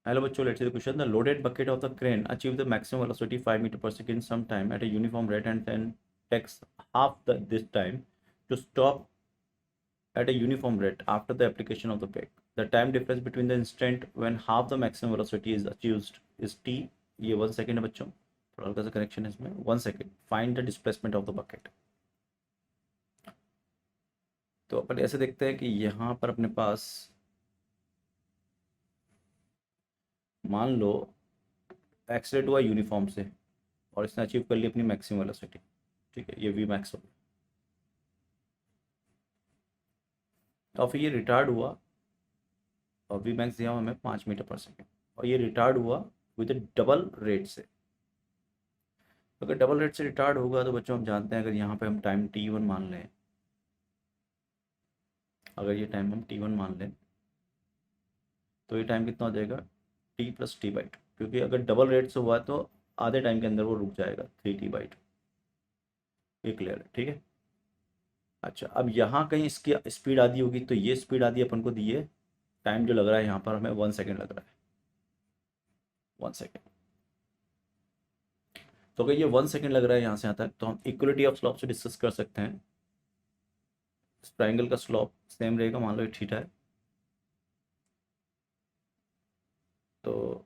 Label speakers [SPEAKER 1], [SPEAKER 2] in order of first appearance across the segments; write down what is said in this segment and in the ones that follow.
[SPEAKER 1] Hello बच्चों, let's see the question. The loaded bucket of the crane achieve the maximum velocity 5 metre per second some time at a uniform rate and then takes half this time to stop at a uniform rate after the application of the brake. The time difference between the instant when half the maximum velocity is achieved is t. ये 1 second है बच्चों, थोड़ा हल्का सा connection है इसमें. 1 second. Find the displacement of the bucket. तो अपन ऐसे देखते हैं कि यहाँ पर अपने पास मान लो एक्सलेट हुआ यूनिफॉर्म से और इसने अचीव कर ली अपनी मैक्सिमम वेलोसिटी. ठीक है, ये वी मैक्स हो गया. और फिर ये रिटार्ड हुआ और वी मैक्स दिया हुआ हमें 5 मीटर पर सेकेंड और ये रिटार्ड हुआ विद डबल रेट से. अगर डबल रेट से रिटार्ड होगा तो बच्चों हम जानते हैं, अगर यहाँ पे हम टाइम t1 मान लें, अगर ये टाइम हम t1 मान लें तो ये टाइम कितना हो जाएगा t प्लस t/2, क्योंकि अगर डबल रेट से हुआ है तो आधे टाइम के अंदर वो रुक जाएगा 3t/2. ये क्लियर है? ठीक है. अच्छा, अब यहाँ कहीं इसकी स्पीड आधी होगी तो ये स्पीड आधी अपन को दी है. टाइम जो लग रहा है यहाँ पर हमें 1 सेकेंड लग रहा है. 1 सेकेंड. तो अगर ये 1 सेकेंड लग रहा है यहाँ से यहाँ तक, तो हम इक्वलिटी ऑफ स्लॉप से डिस्कस कर सकते हैं. इस ट्राइंगल का स्लॉप सेम रहेगा, मान लो ये थीटा है. तो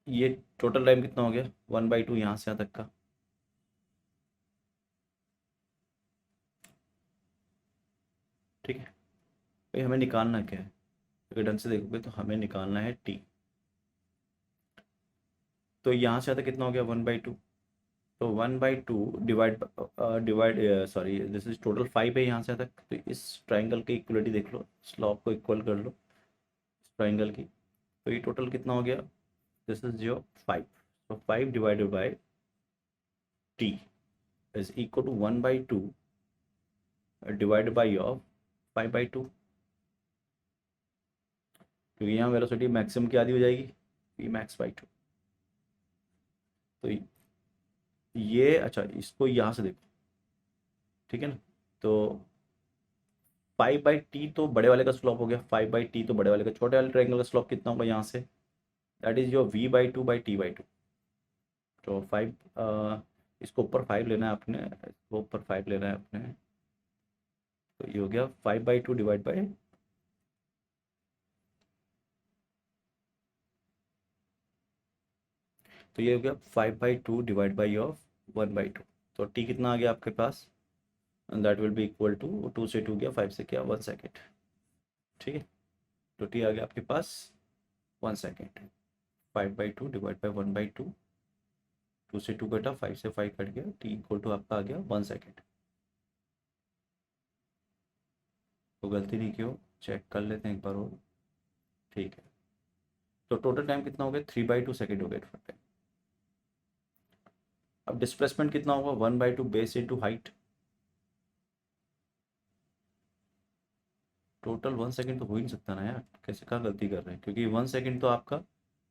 [SPEAKER 1] ये टोटल टाइम कितना हो गया 1/2 यहाँ से यहाँ तक का. ठीक है. भाई हमें निकालना क्या है? अगर ढंग से देखोगे तो हमें निकालना है टी. तो यहाँ से आता कितना हो गया 1/2. तो 1/2 divide divide sorry this is total 5 है यहाँ से तक. तो इस ट्राइंगल की इक्वलिटी देख लो, स्लॉप को इक्वल कर लो इस ट्राइंगल की. तो ये टोटल कितना हो गया, दिस इज योर 5. तो 5 divided by T is equal to 1/2 divide by of 5/2, क्योंकि यहाँ वेलोसिटी मैक्सिमम की आधी हो जाएगी वी मैक्स बाई 2. तो ये अच्छा, इसको यहाँ से देखो. ठीक है ना. तो 5/t तो बड़े वाले का स्लॉप हो गया, 5/t तो बड़े वाले का. छोटे वाले ट्रायंगल का स्लॉप कितना होगा यहाँ से, दैट इज योर v/2/t/2. तो 5 इसको ऊपर 5 लेना है आपने, इसको ऊपर 5 लेना है आपने. तो ये हो गया 5/2 डिवाइड बाई, तो ये हो गया 5/2 डिवाइड बाई ऑफ 1/2. तो टी कितना आ गया आपके पास, that will be equal to 2 से 2 गया, 5 से क्या 1 सेकेंड. ठीक है. तो टी आ गया आपके पास 1 सेकेंड. 5/2 डिवाइड बाई 1/2, 2 से 2 कटा, 5 से 5 कट गया, टी इक्वल टू आपका आ गया 1 सेकेंड. तो गलती नहीं की हो, चेक कर लेते हैं एक बार और. ठीक है. तो टोटल टाइम कितना हो गया 3/2 सेकेंड हो गया टोटल टाइम. अब डिस्प्लेसमेंट कितना होगा 1/2 base into height. Total 1 second तो हो ही नहीं सकता ना यार, कैसे कहाँ गलती कर रहे हैं, क्योंकि 1 सेकेंड तो आपका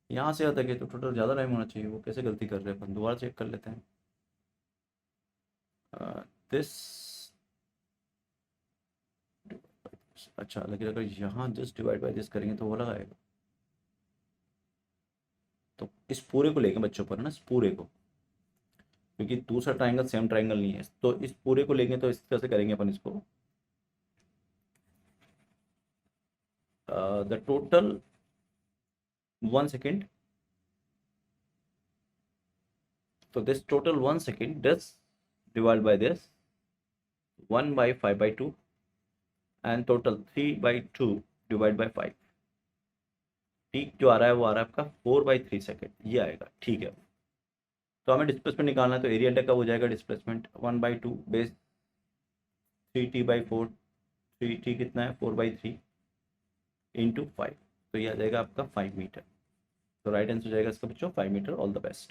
[SPEAKER 1] यहाँ से आता है, तो टोटल ज़्यादा टाइम होना चाहिए. वो कैसे गलती कर रहे हैं, अपन दोबारा चेक कर लेते हैं. दिस अच्छा, लेकिन अगर यहाँ जस्ट डिवाइड बाई दिस करेंगे तो वो लगाएगा. तो इस पूरे को लेंगे बच्चों पर ना, इस पूरे को, क्योंकि दूसरा ट्राइंगल सेम ट्राइंगल नहीं है. तो इस पूरे को लेंगे तो इस तरह से करेंगे अपन इसको. The total 1 second. तो this total 1 second this divide by this 1/5/2 and total 3/2 divide by 5. ठीक जो आ रहा है वो आ रहा है आपका 4/3 सेकेंड, ये आएगा. ठीक है. तो हमें डिस्प्लेसमेंट निकालना है, तो एरिया अंडर कब हो जाएगा डिस्प्लेसमेंट 1/2 बेस 3t/4. 3t कितना है 4/3 इंटू 5. तो ये आ जाएगा आपका 5 मीटर. तो राइट आंसर हो जाएगा इसका बच्चों 5 मीटर. All the best.